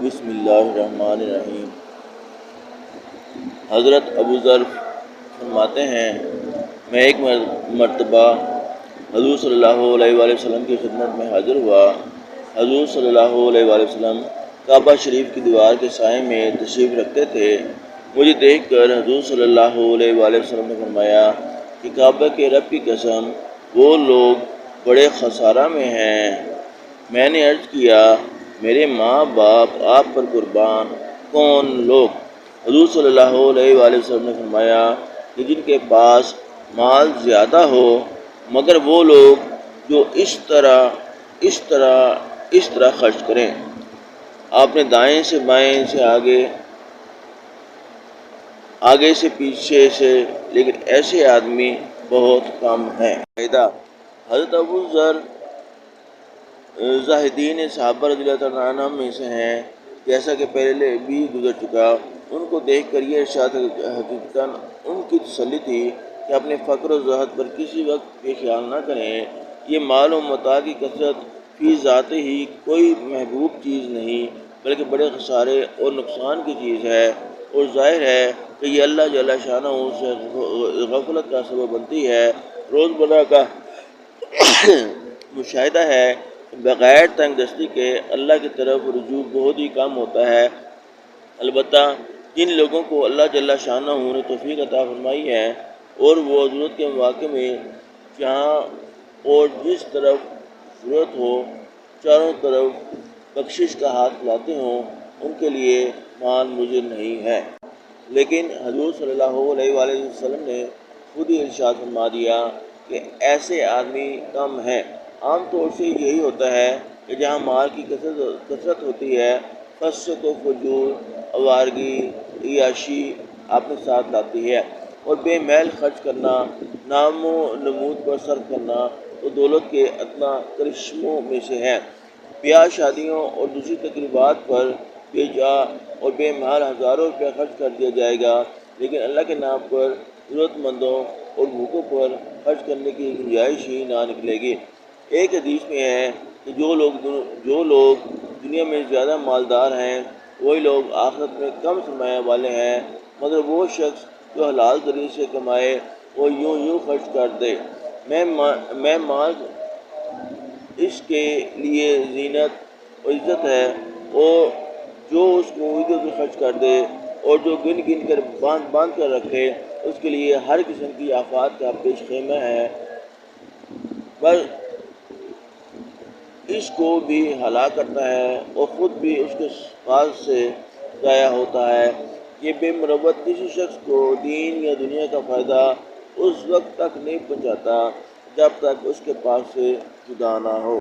بسم اللہ الرحمن الرحیم۔ حضرت ابو ذر فرماتے ہیں، میں ایک مرتبہ حضور صلی اللہ علیہ وآلہ وسلم کی خدمت میں حاضر ہوا۔ حضور صلی اللہ علیہ وآلہ وسلم کعبہ شریف کی دیوار کے سائے میں تشریف رکھتے تھے۔ مجھے دیکھ کر حضور صلی اللہ علیہ وآلہ وسلم نے فرمایا کہ کعبہ کے رب کی قسم، وہ لوگ بڑے خسارہ میں ہیں۔ میں نے عرض کیا، میرے ماں باپ آپ پر قربان، کون لوگ؟ حضور صلی اللہ علیہ وآلہ وسلم نے فرمایا کہ جن کے پاس مال زیادہ ہو، مگر وہ لوگ جو اس طرح خرچ کریں۔ آپ نے دائیں سے بائیں سے آگے سے پیچھے سے، لیکن ایسے آدمی بہت کم ہیں۔ حضرت ابو ذر زاہدین صحابہ رضی اللہ تعالیٰ عنہ میں سے ہیں، جیسا کہ پہلے بھی گزر چکا۔ ان کو دیکھ کر یہ ارشاد حقیقتاً ان کی تسلی تھی کہ اپنے فقر و زہد پر کسی وقت بھی خیال نہ کریں۔ یہ مال و متاع کی کثرت فی ذات ہی کوئی محبوب چیز نہیں، بلکہ بڑے خسارے اور نقصان کی چیز ہے، اور ظاہر ہے کہ یہ اللہ جل شانہ سے غفلت کا سبب بنتی ہے۔ روزمرہ کا مشاہدہ ہے کہ بغیر تنگ دستی کے اللہ کی طرف رجوع بہت ہی کم ہوتا ہے۔ البتہ جن لوگوں کو اللہ جل شانہ نے توفیق عطا فرمائی ہے اور وہ ضرورت کے مواقع میں جہاں اور جس طرف ضرورت ہو چاروں طرف بخشش کا ہاتھ پھیلاتے ہوں، ان کے لیے مال مضر نہیں ہے۔ لیکن حضور صلی اللہ علیہ وآلہ وسلم نے خود ہی ارشاد فرما دیا کہ ایسے آدمی کم ہیں۔ عام طور سے یہی ہوتا ہے کہ جہاں مال کی کثرت ہوتی ہے، فسق و فجور، آوارگی، عیاشی اپنے ساتھ لاتی ہے، اور بے میل خرچ کرنا، نام و نمود پر صرف کرنا تو دولت کے ادنیٰ کرشموں میں سے ہے۔ بیاہ شادیوں اور دوسری تقریبات پر بے جا اور بے محال ہزاروں روپیہ خرچ کر دیا جائے گا، لیکن اللہ کے نام پر ضرورت مندوں اور بھوکوں پر خرچ کرنے کی گنجائش ہی نہ نکلے گی۔ ایک حدیث میں ہے کہ جو لوگ دنیا میں زیادہ مالدار ہیں، وہی لوگ آخرت میں کم سرمایہ والے ہیں، مگر وہ شخص جو حلال طریقے سے کمائے وہ یوں خرچ کر دے۔ میں مال اس کے لیے زینت و عزت ہے، اور جو اس کو امیدوں سے خرچ کر دے اور جو گن کر باندھ کر رکھے، اس کے لیے ہر قسم کی آفات کا پیش خیمہ ہے، پر اس کو بھی ہلاک کرتا ہے اور خود بھی اس کے پاس سے ضائع ہوتا ہے۔ یہ بے مروت کسی شخص کو دین یا دنیا کا فائدہ اس وقت تک نہیں پہنچاتا جب تک اس کے پاس سے جدا نہ ہو۔